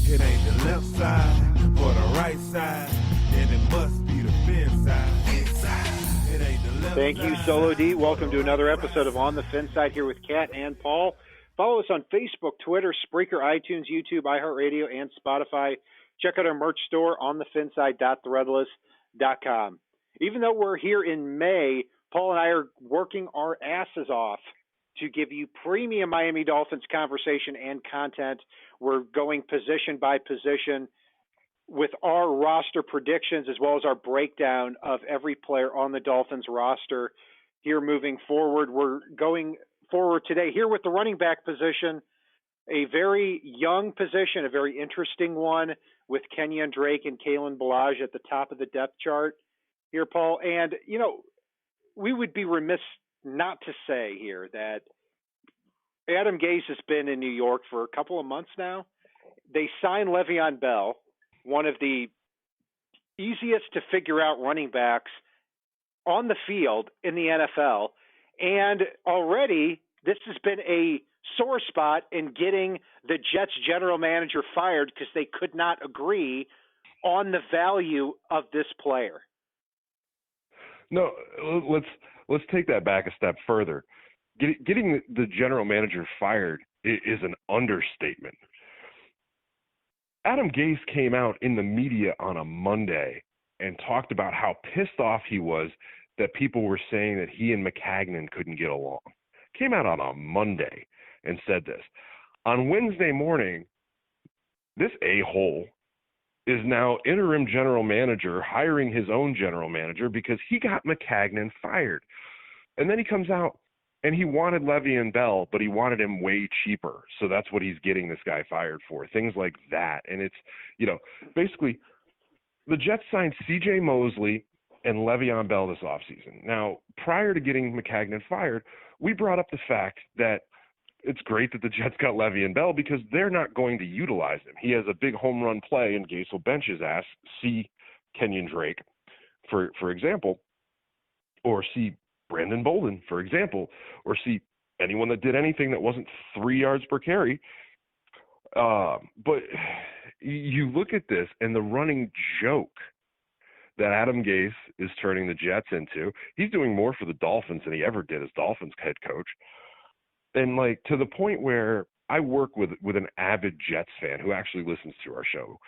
It ain't the left side or the right side, then it must be the fin side. It ain't the left Thank you, Solo D. Welcome to another episode of On the Fin Side here with Kat and Paul. Follow us on Facebook, Twitter, Spreaker, iTunes, YouTube, iHeartRadio, and Spotify. Check out our merch store, onthefinside.threadless.com. Even though we're here in May, Paul and I are working our asses off to give you premium Miami Dolphins conversation and content. We're going position by position with our roster predictions as well as our breakdown of every player on the Dolphins roster here moving forward. We're going forward today here with the running back position, a very young position, a very interesting one with Kenyan Drake and Kalen Ballage at the top of the depth chart here, Paul. And, you know, we would be remiss not to say here that Adam Gase has been in New York for a couple of months now. They signed Le'Veon Bell, one of the easiest to figure out running backs on the field in the NFL. And already this has been a sore spot in getting the Jets general manager fired because they could not agree on the value of this player. No, let's take that back a step further. Getting the general manager fired is an understatement. Adam Gase came out in the media on a Monday and talked about how pissed off he was that people were saying that he and McCagnon couldn't get along. Came out on a Monday and said this. On Wednesday morning, this a-hole is now interim general manager hiring his own general manager because he got McCagnon fired. And then he comes out and he wanted Le'Veon Bell, but he wanted him way cheaper. So that's what he's getting this guy fired for, things like that. And it's, you know, basically the Jets signed C.J. Mosley and Le'Veon Bell this offseason. Now, prior to getting McCagnon fired, we brought up the fact that it's great that the Jets got Le'Veon Bell because they're not going to utilize him. He has a big home run play, and Gase will bench his ass. See Kenyan Drake, for example, or see Brandon Bolden, for example, or see anyone that did anything that wasn't 3 yards per carry. But you look at this and the running joke that Adam Gase is turning the Jets into. He's doing more for the Dolphins than he ever did as Dolphins head coach. And, like, to the point where I work with an avid Jets fan who actually listens to our show.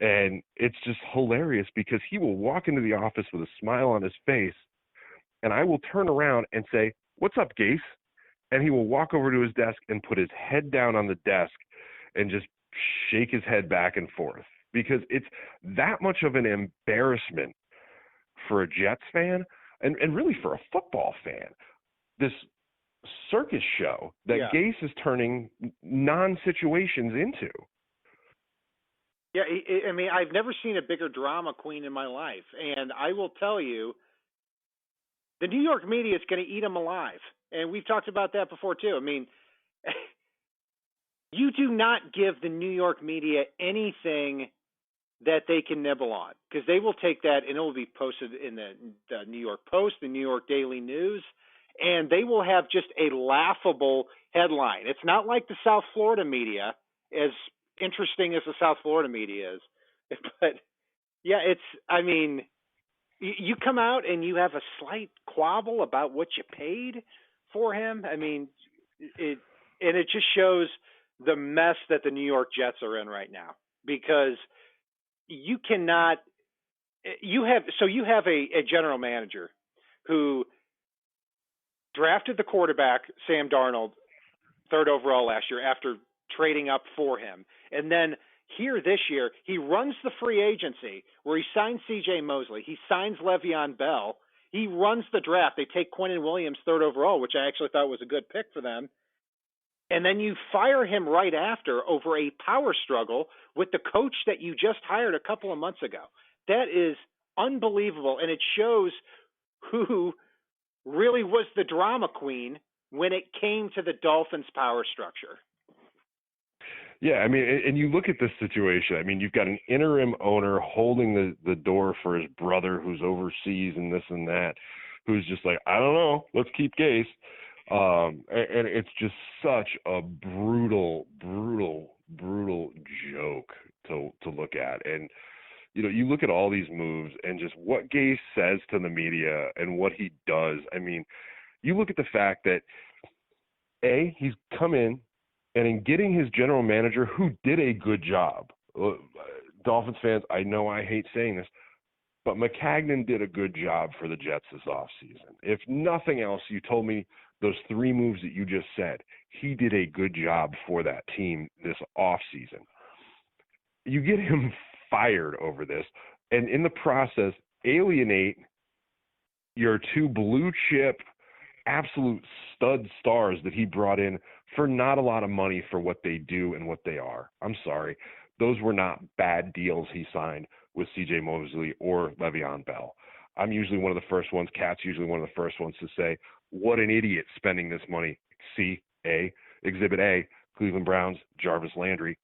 And it's just hilarious because he will walk into the office with a smile on his face, and I will turn around and say, "What's up, Gase?" And he will walk over to his desk and put his head down on the desk and just shake his head back and forth because it's that much of an embarrassment for a Jets fan and really for a football fan. This circus show that Gase is turning non-situations into. Yeah, I mean, I've never seen a bigger drama queen in my life. And I will tell you, the New York media is going to eat him alive. And we've talked about that before, too. I mean, you do not give the New York media anything that they can nibble on because they will take that and it will be posted in the New York Post, the New York Daily News, and they will have just a laughable headline. It's not like the South Florida media, as interesting as the South Florida media is. But, yeah, I mean, you come out and you have a slight quabble about what you paid for him. I mean, it just shows the mess that the New York Jets are in right now because you cannot – you have a general manager who drafted the quarterback, Sam Darnold, 3rd overall last year after trading up for him. And then here this year, he runs the free agency where he signs C.J. Mosley. He signs Le'Veon Bell. He runs the draft. They take Quinnen Williams 3rd overall, which I actually thought was a good pick for them. And then you fire him right after over a power struggle with the coach that you just hired a couple of months ago. That is unbelievable. And it shows who really was the drama queen when it came to the Dolphins' power structure. Yeah, I mean, and you look at this situation. I mean, you've got an interim owner holding the door for his brother who's overseas and this and that, who's just like, I don't know, let's keep Gase. And it's just such a brutal joke look at. And, you look at all these moves and just what Gase says to the media and what he does. I mean, you look at the fact that, he's come in, and in getting his general manager, who did a good job, Dolphins fans, I know I hate saying this, but Maccagnan did a good job for the Jets this offseason. If nothing else, you told me those 3 moves that you just said, he did a good job for that team this offseason. You get him fired over this, and in the process, alienate your 2 blue chip, absolute stud stars that he brought in for not a lot of money for what they do and what they are. I'm sorry. Those were not bad deals he signed with C.J. Mosley or Le'Veon Bell. I'm usually one of the first ones, Cat's usually one of the first ones to say, what an idiot spending this money. Exhibit A, Cleveland Browns, Jarvis Landry.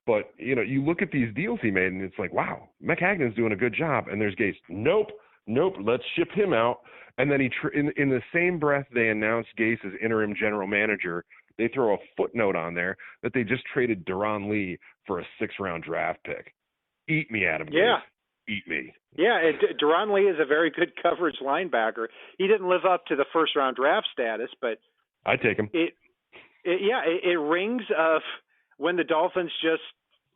But, you look at these deals he made, and it's like, wow, Maccagnan's doing a good job. And there's Gase, nope, let's ship him out. And then in the same breath they announced Gase as interim general manager, they throw a footnote on there that they just traded Duron Lee for a 6th-round draft pick. Eat me, Adam. Yeah. Gase. Eat me. Yeah, and Duron Lee is a very good coverage linebacker. He didn't live up to the 1st-round draft status, but I take him. It rings of when the Dolphins just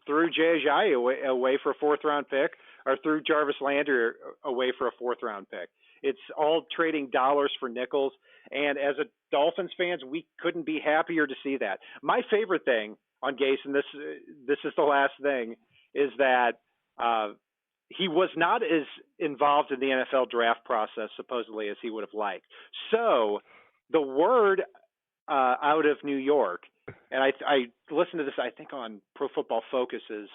threw Jay Ajayi away for a 4th-round pick or threw Jarvis Landry away for a 4th-round pick. It's all trading dollars for nickels. And as a Dolphins fans, we couldn't be happier to see that. My favorite thing on Gase, and this is the last thing, is that he was not as involved in the NFL draft process, supposedly, as he would have liked. So the word out of New York, and I listened to this, I think, on Pro Football Focus's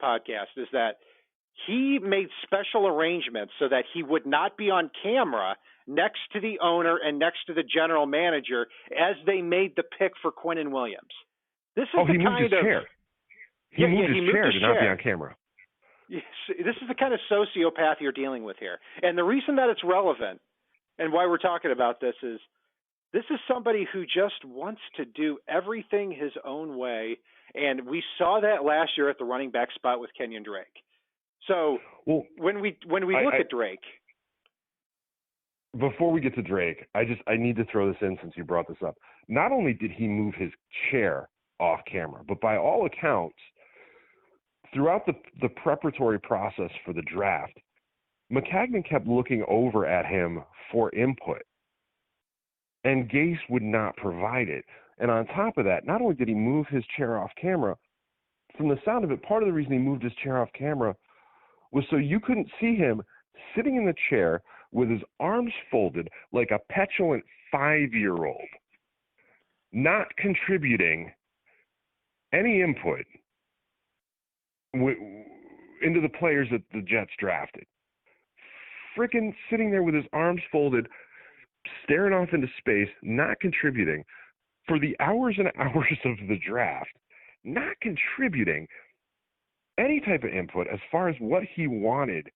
podcast, is that he made special arrangements so that he would not be on camera next to the owner and next to the general manager as they made the pick for Quinnen Williams. This is he moved his chair. He moved his chair to not be on camera. Yes, this is the kind of sociopath you're dealing with here. And the reason that it's relevant and why we're talking about this is somebody who just wants to do everything his own way. And we saw that last year at the running back spot with Kenyan Drake. So when we look at Drake. Before we get to Drake, I need to throw this in since you brought this up. Not only did he move his chair off camera, but by all accounts, throughout the preparatory process for the draft, Maccagnan kept looking over at him for input, and Gase would not provide it. And on top of that, not only did he move his chair off camera, from the sound of it, part of the reason he moved his chair off camera was so you couldn't see him sitting in the chair with his arms folded like a petulant 5-year-old, not contributing any input into the players that the Jets drafted. Freaking sitting there with his arms folded, staring off into space, not contributing for the hours and hours of the draft, not contributing any type of input as far as what he wanted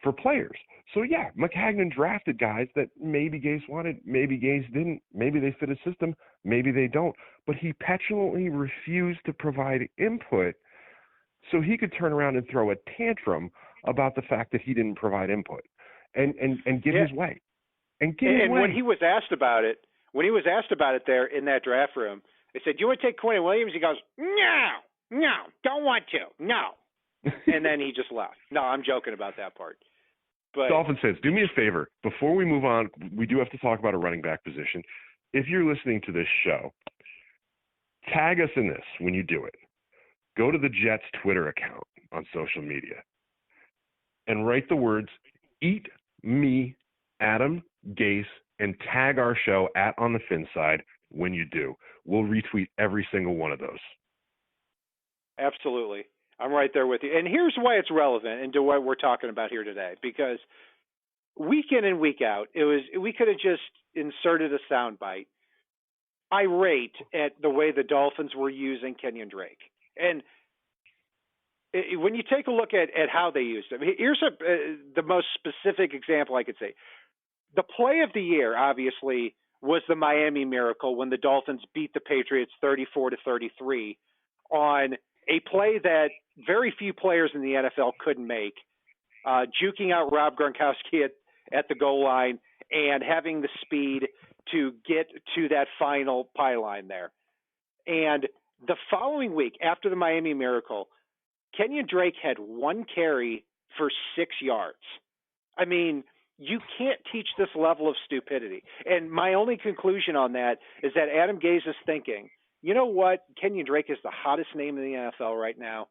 for players. So yeah, Maccagnan drafted guys that maybe Gase wanted, maybe Gase didn't, maybe they fit his system, maybe they don't. But he petulantly refused to provide input so he could turn around and throw a tantrum about the fact that he didn't provide input and get his way. And when he was asked about it, there in that draft room, they said, "Do you want to take Quinnen Williams?" He goes, "No, don't want to, no." And then he just left. No, I'm joking about that part. But Dolphins fans, do me a favor. Before we move on, we do have to talk about a running back position. If you're listening to this show, tag us in this when you do it. Go to the Jets Twitter account on social media and write the words, "Eat me, Adam Gase," and tag our show at On the Fin Side when you do. We'll retweet every single one of those. Absolutely. I'm right there with you. And here's why it's relevant and to what we're talking about here today, because week in and week out, we could have just inserted a soundbite irate at the way the Dolphins were using Kenyan Drake. And when you take a look at how they used him, here's the most specific example I could say. The play of the year, obviously, was the Miami Miracle when the Dolphins beat the Patriots 34-33 on a play that very few players in the NFL couldn't make, juking out Rob Gronkowski at the goal line and having the speed to get to that final pylon there. And the following week, after the Miami Miracle, Kenyan Drake had one carry for 6 yards. I mean, you can't teach this level of stupidity. And my only conclusion on that is that Adam Gase is thinking, you know what? Kenyan Drake is the hottest name in the NFL right now.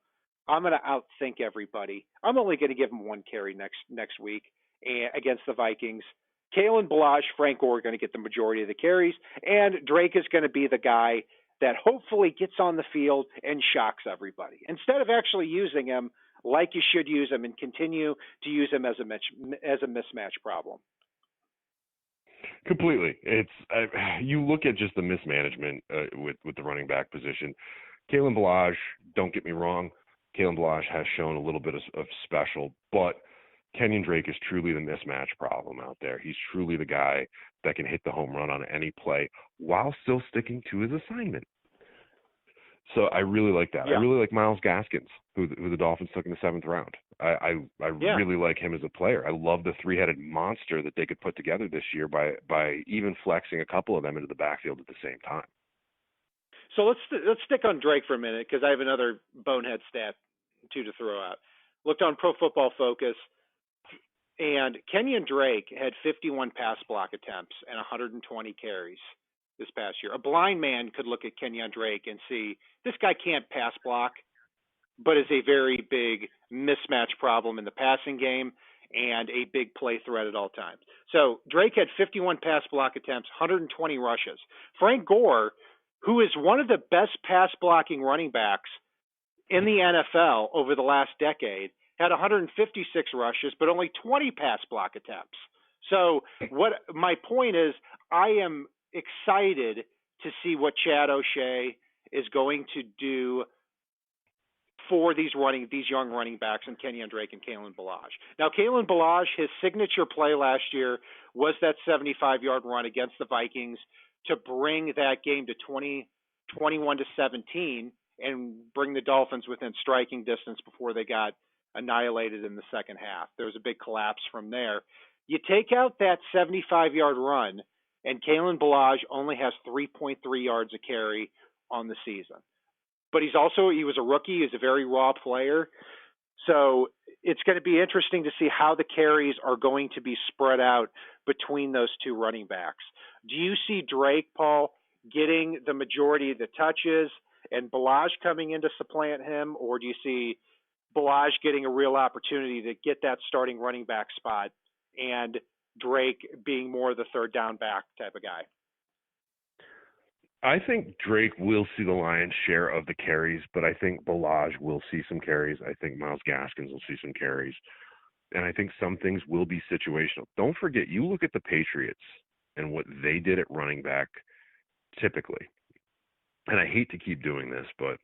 I'm going to outthink everybody. I'm only going to give him one carry next week against the Vikings. Kalen Balazs, Frank Gore are going to get the majority of the carries, and Drake is going to be the guy that hopefully gets on the field and shocks everybody. Instead of actually using him like you should use him and continue to use him as a mismatch problem. Completely. It's you look at just the mismanagement with the running back position. Kalen Balazs, don't get me wrong, Kalen Balazs has shown a little bit of special, but Kenyan Drake is truly the mismatch problem out there. He's truly the guy that can hit the home run on any play while still sticking to his assignment. So I really like that. Yeah. I really like Myles Gaskins, who the Dolphins took in the 7th round. I really like him as a player. I love the three-headed monster that they could put together this year by even flexing a couple of them into the backfield at the same time. So let's stick on Drake for a minute because I have another bonehead stat to throw out. Looked on Pro Football Focus, and Kenyan Drake had 51 pass block attempts and 120 carries this past year. A blind man could look at Kenyan Drake and see this guy can't pass block, but is a very big mismatch problem in the passing game and a big play threat at all times. So Drake had 51 pass block attempts, 120 rushes. Frank Gore, who is one of the best pass blocking running backs in the NFL over the last decade, had 156 rushes, but only 20 pass block attempts. So what my point is, I am excited to see what Chad O'Shea is going to do for these young running backs in Kenyan Drake and Kalen Balazs. Now, Kalen Balazs, his signature play last year was that 75-yard run against the Vikings to bring that game to 21-17 and bring the Dolphins within striking distance before they got annihilated in the second half. There was a big collapse from there. You take out that 75-yard run, and Kalen Balazs only has 3.3 yards a carry on the season. But he was a rookie. He's a very raw player. So it's going to be interesting to see how the carries are going to be spread out between those two running backs. Do you see Drake, Paul, getting the majority of the touches and Balazs coming in to supplant him, or do you see Balazs getting a real opportunity to get that starting running back spot and Drake being more the third down back type of guy? I think Drake will see the lion's share of the carries, but I think Balazs will see some carries. I think Myles Gaskins will see some carries. And I think some things will be situational. Don't forget, you look at the Patriots and what they did at running back typically. And I hate to keep doing this, but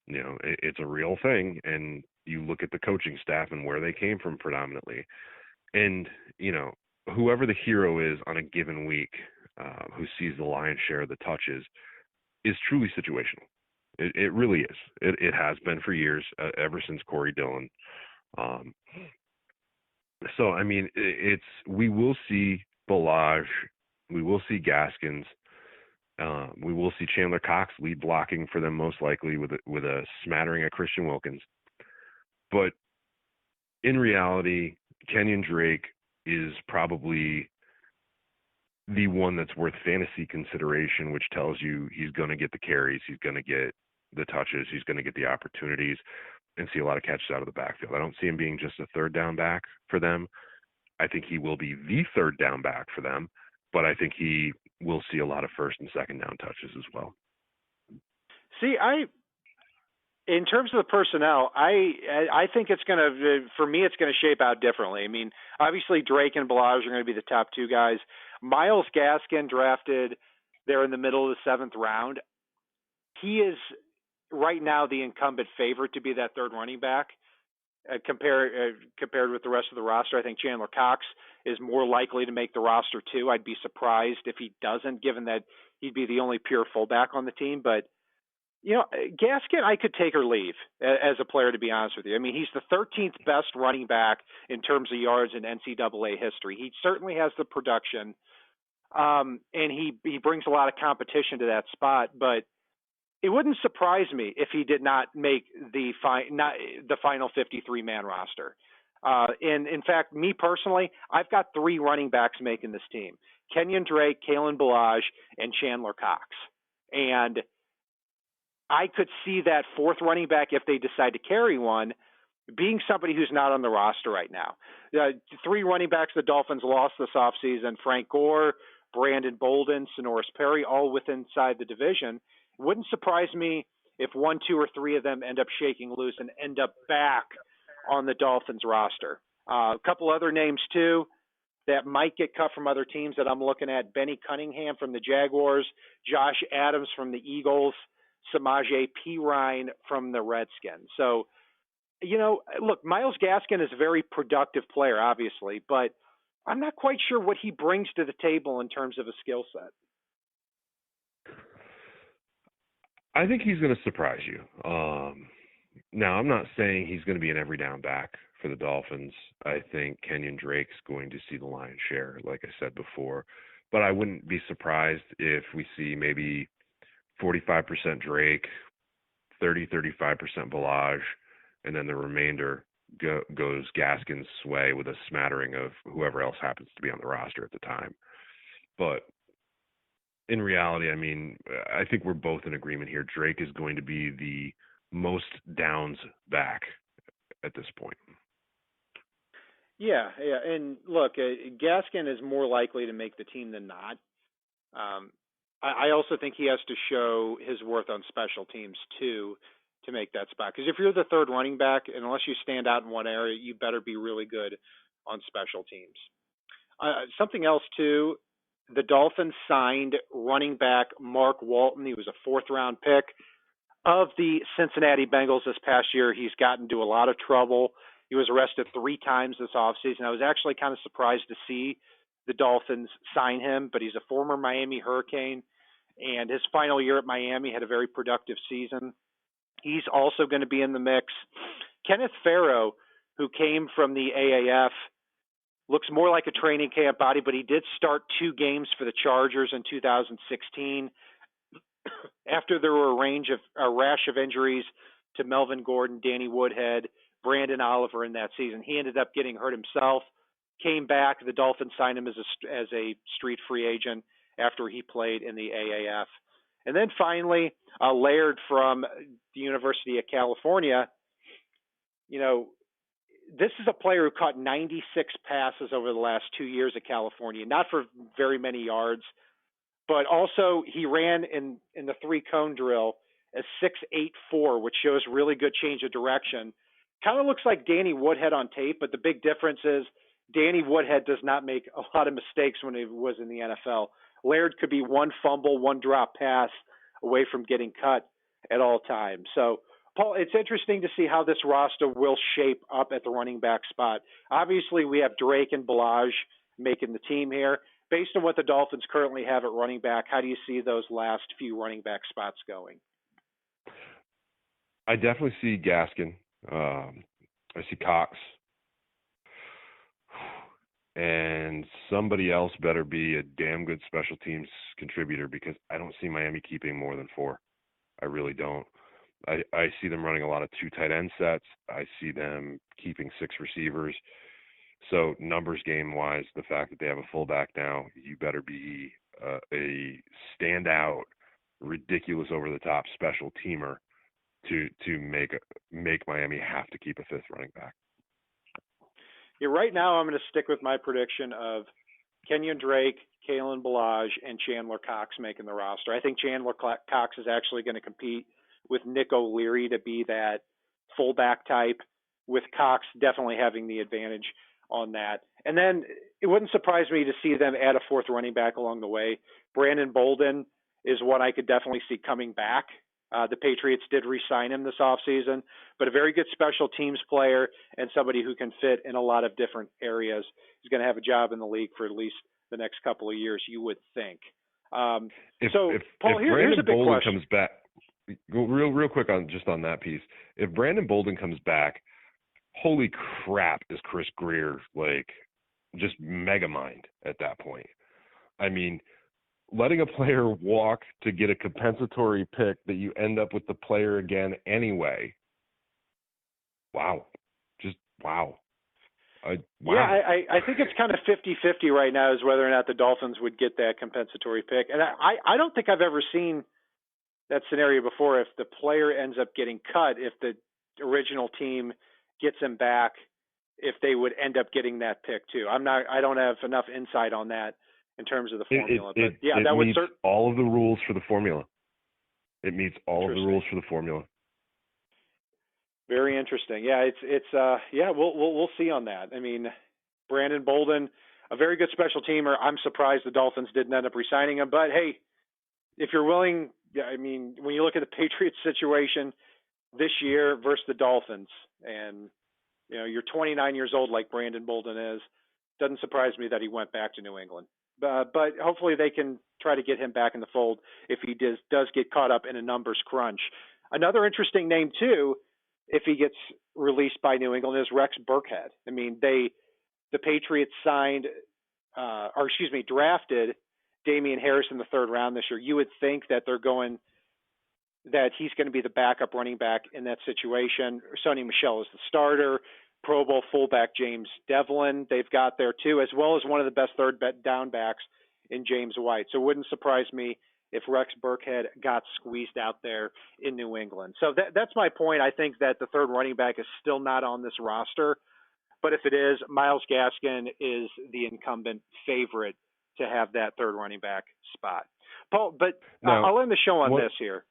it's a real thing. And you look at the coaching staff and where they came from predominantly. And, whoever the hero is on a given week, who sees the lion's share of the touches, is truly situational. It really is. It has been for years, ever since Corey Dillon. So, I mean, we will see Balazs, we will see Gaskins, we will see Chandler Cox lead blocking for them most likely with a smattering of Christian Wilkins. But in reality, Kenyan Drake is probably the one that's worth fantasy consideration, which tells you he's going to get the carries, he's going to get the touches, he's going to get the opportunities and see a lot of catches out of the backfield. I don't see him being just a third down back for them. I think he will be the third down back for them, but I think he will see a lot of first and second down touches as well. See, in terms of the personnel, I think it's going to, for me, it's going to shape out differently. I mean, obviously Drake and Balazs are going to be the top two guys. Myles Gaskin, drafted there in the middle of the 7th round. He is right now the incumbent favorite to be that third running back compared with the rest of the roster. I think Chandler Cox is more likely to make the roster too. I'd be surprised if he doesn't, given that he'd be the only pure fullback on the team. But Gaskin, I could take or leave as a player, to be honest with you. I mean, he's the 13th best running back in terms of yards in NCAA history. He certainly has the production, and he brings a lot of competition to that spot. But it wouldn't surprise me if he did not make the final 53-man roster. And in fact, me personally, I've got 3 running backs making this team: Kenyan Drake, Kalen Ballage, and Chandler Cox. And I could see that 4th running back, if they decide to carry one, being somebody who's not on the roster right now. 3 running backs the Dolphins lost this offseason: Frank Gore, Brandon Bolden, Sonoris Perry, all within inside the division. It wouldn't surprise me if 1, 2, or 3 of them end up shaking loose and end up back on the Dolphins roster. A couple other names, too, that might get cut from other teams that I'm looking at: Benny Cunningham from the Jaguars, Josh Adams from the Eagles, Samaje Perine from the Redskins. So, look, Myles Gaskin is a very productive player, obviously, but I'm not quite sure what he brings to the table in terms of a skill set. I think he's going to surprise you. Now, I'm not saying he's going to be an every down back for the Dolphins. I think Kenyan Drake's going to see the lion's share, like I said before. But I wouldn't be surprised if we see maybe 45% Drake, 35% Ballage, and then the remainder goes Gaskin's way with a smattering of whoever else happens to be on the roster at the time. But in reality, I mean, I think we're both in agreement here. Drake is going to be the most downs back at this point. Yeah. And look, Gaskin is more likely to make the team than not. I also think he has to show his worth on special teams, too, to make that spot. Because if you're the 3rd running back, and unless you stand out in one area, you better be really good on special teams. Something else, too, the Dolphins signed running back Mark Walton. He was a 4th-round pick of the Cincinnati Bengals this past year. He's gotten into a lot of trouble. He was arrested 3 times this offseason. I was actually kind of surprised to see the Dolphins sign him, but he's a former Miami Hurricane, and his final year at Miami had a very productive season. He's also going to be in the mix. Kenneth Farrow, who came from the AAF, looks more like a training camp body, but he did start 2 games for the Chargers in 2016 after there were a rash of injuries to Melvin Gordon, Danny Woodhead, Brandon Oliver in that season. He ended up getting hurt himself, came back. The Dolphins signed him as a street free agent after he played in the AAF. And then finally, Laird from the University of California. This is a player who caught 96 passes over the last 2 years at California, not for very many yards, but also he ran in the 3-cone drill as 6.84, which shows really good change of direction. Kind of looks like Danny Woodhead on tape, but the big difference is Danny Woodhead does not make a lot of mistakes when he was in the NFL. Laird could be 1 fumble, 1 drop pass away from getting cut at all times. So, Paul, it's interesting to see how this roster will shape up at the running back spot. Obviously, we have Drake and Ballage making the team here. Based on what the Dolphins currently have at running back, how do you see those last few running back spots going? I definitely see Gaskin. I see Cox. And somebody else better be a damn good special teams contributor, because I don't see Miami keeping more than 4. I really don't. I see them running a lot of 2 tight end sets. I see them keeping 6 receivers. So numbers game-wise, the fact that they have a fullback now, you better be a standout, ridiculous over-the-top special teamer to make Miami have to keep a 5th running back. Yeah, right now I'm going to stick with my prediction of Kenyan Drake, Kalen Ballage, and Chandler Cox making the roster. I think Chandler Cox is actually going to compete with Nick O'Leary to be that fullback type, with Cox definitely having the advantage on that. And then it wouldn't surprise me to see them add a 4th running back along the way. Brandon Bolden is one I could definitely see coming back. The Patriots did re-sign him this offseason, but a very good special teams player and somebody who can fit in a lot of different areas. He's going to have a job in the league for at least the next couple of years, you would think. Paul, here's a big question. go real quick on that piece. If Brandon Bolden comes back, holy crap, is Chris Greer like just mega mind at that point? I mean, letting a player walk to get a compensatory pick that you end up with the player again anyway. Wow. Just wow. Wow. Yeah, I think it's kind of 50-50 right now as whether or not the Dolphins would get that compensatory pick. And I don't think I've ever seen that scenario before. If the player ends up getting cut, if the original team gets him back, if they would end up getting that pick too. I don't have enough insight on that in terms of the formula. But yeah, that would meets all of the rules for the formula. It meets all of the rules for the formula. Very interesting. Yeah, we'll see on that. I mean, Brandon Bolden, a very good special teamer. I'm surprised the Dolphins didn't end up re-signing him. But hey, if you're willing, I mean, when you look at the Patriots situation this year versus the Dolphins, and you know, you're 29 years old like Brandon Bolden is, doesn't surprise me that he went back to New England. But hopefully they can try to get him back in the fold if he does get caught up in a numbers crunch. Another interesting name too, if he gets released by New England, is Rex Burkhead. I mean, the Patriots drafted Damian Harris in the third round this year. You would think that that he's going to be the backup running back in that situation. Sonny Michel is the starter. Pro Bowl fullback James Devlin they've got there too, as well as one of the best third down backs in James White. So it wouldn't surprise me if Rex Burkhead got squeezed out there in New England. So that's my point. I think that the third running back is still not on this roster, but if it is, Myles Gaskin is the incumbent favorite to have that third running back spot. Paul, but now, I'll end the show on this here.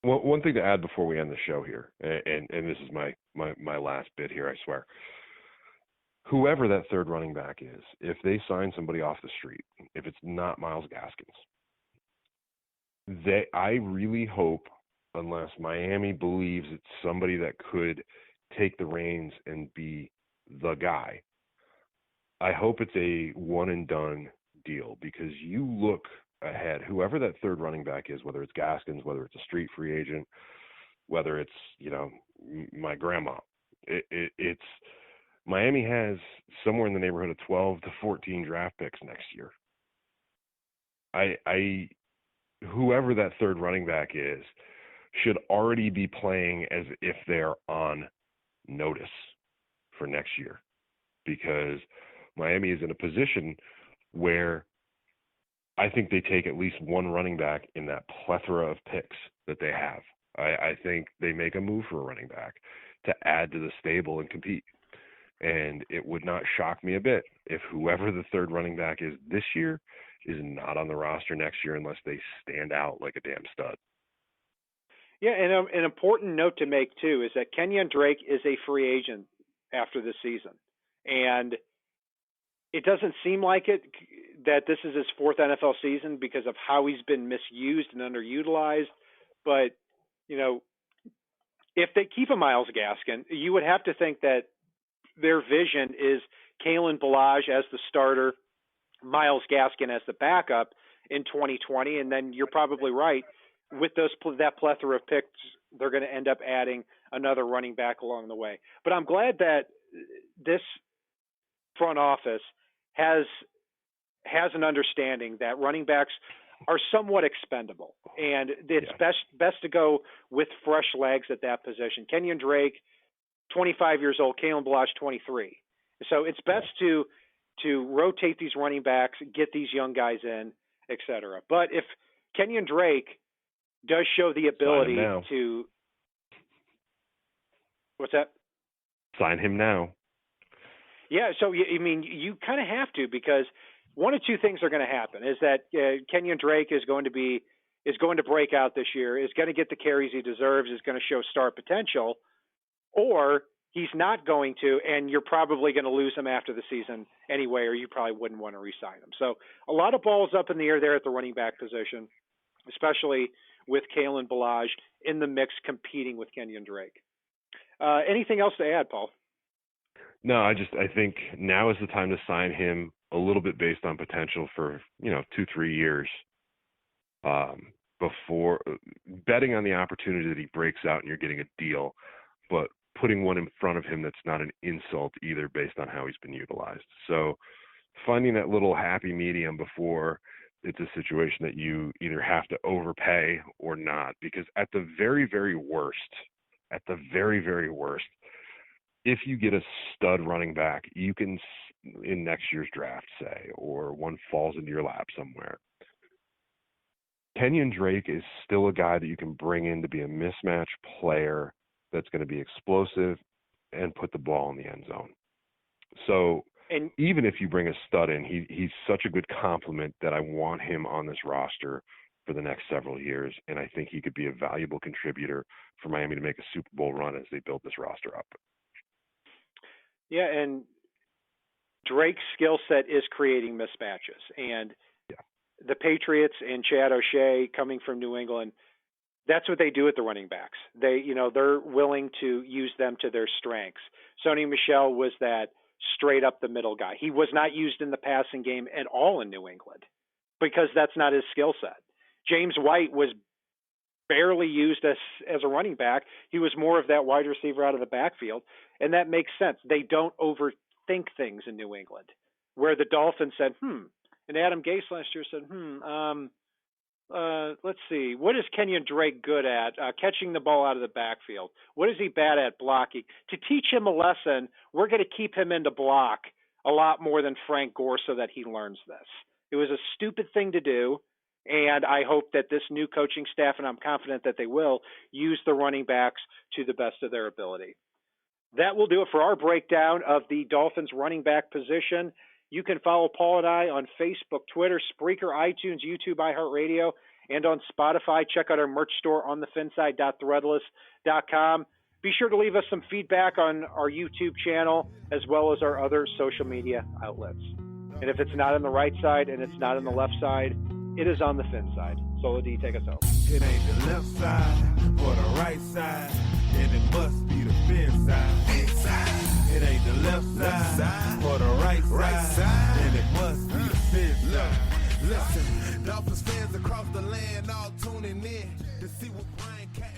One thing to add before we end the show here, and this is my last bit here, I swear. Whoever that third running back is, if they sign somebody off the street, if it's not Myles Gaskins, I really hope, unless Miami believes it's somebody that could take the reins and be the guy, I hope it's a one and done deal, because you look ahead, whoever that third running back is, whether it's Gaskins, whether it's a street free agent, whether it's, you know, my grandma, it's Miami has somewhere in the neighborhood of 12 to 14 draft picks next year. Whoever that third running back is should already be playing as if they're on notice for next year, because Miami is in a position where I think they take at least one running back in that plethora of picks that they have. I think they make a move for a running back to add to the stable and compete. And it would not shock me a bit if whoever the third running back is this year is not on the roster next year unless they stand out like a damn stud. Yeah, and an important note to make, too, is that Kenyan Drake is a free agent after this season. And it doesn't seem like it that this is his fourth NFL season because of how he's been misused and underutilized. But, you know, if they keep a Myles Gaskin, you would have to think that their vision is Kalen Ballage as the starter, Myles Gaskin as the backup in 2020. And then you're probably right. With that plethora of picks, they're going to end up adding another running back along the way. But I'm glad that this front office has an understanding that running backs are somewhat expendable, and it's best to go with fresh legs at that position. Kenyan Drake, 25 years old, Kalen Ballage, 23. So it's best to rotate these running backs, get these young guys in, et cetera. But if Kenyan Drake does show the ability to – what's that? Sign him now. Yeah, so I mean, you kind of have to, because one of two things are going to happen: is that Kenyan Drake is going to break out this year, is going to get the carries he deserves, is going to show star potential, or he's not going to, and you're probably going to lose him after the season anyway, or you probably wouldn't want to re-sign him. So a lot of balls up in the air there at the running back position, especially with Kalen Ballage in the mix competing with Kenyan Drake. Anything else to add, Paul? No, I think now is the time to sign him a little bit based on potential for, 2-3 years. before betting on the opportunity that he breaks out and you're getting a deal, but putting one in front of him that's not an insult either based on how he's been utilized. So finding that little happy medium before it's a situation that you either have to overpay or not, because at the very, very worst, if you get a stud running back, you can, in next year's draft, say, or one falls into your lap somewhere, Kenyan Drake is still a guy that you can bring in to be a mismatch player that's going to be explosive and put the ball in the end zone. So even if you bring a stud in, he's such a good complement that I want him on this roster for the next several years, and I think he could be a valuable contributor for Miami to make a Super Bowl run as they build this roster up. Yeah, and Drake's skill set is creating mismatches, and the Patriots and Chad O'Shea coming from New England, that's what they do with the running backs. They're willing to use them to their strengths. Sony Michel was that straight up the middle guy. He was not used in the passing game at all in New England because that's not his skill set. James White was barely used as a running back. He was more of that wide receiver out of the backfield, and that makes sense. They don't overthink things in New England, where the Dolphins said, and Adam Gase last year said, let's see, what is Kenyan Drake good at? Catching the ball out of the backfield. What is he bad at? Blocking. To teach him a lesson, we're going to keep him into block a lot more than Frank Gore so that he learns this. It was a stupid thing to do, and I hope that this new coaching staff, and I'm confident that they will, use the running backs to the best of their ability. That will do it for our breakdown of the Dolphins running back position. You can follow Paul and I on Facebook, Twitter, Spreaker, iTunes, YouTube, iHeartRadio, and on Spotify. Check out our merch store on thefinside.threadless.com. Be sure to leave us some feedback on our YouTube channel as well as our other social media outlets. And if it's not on the right side and it's not on the left side, it is on the fin side. Solo D, take us home. It ain't the left side or the right side, and it must be the fin side. It ain't the left side or the right side, and it must be the fin side. Listen, Dolphins fans across the land all tuning in to see what Brian Cat